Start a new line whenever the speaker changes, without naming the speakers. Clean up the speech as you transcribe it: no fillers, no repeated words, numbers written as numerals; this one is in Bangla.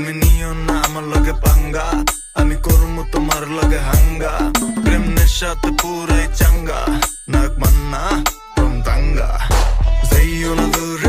তুমি নিও না আমার লগে পাঙ্গা, আমি করবো তোমার লগে হাঙ্গা। প্রেম নেশাতে পুরাই চাঙ্গা, নাক মান্না from দাঙ্গা। যাইও না দূরে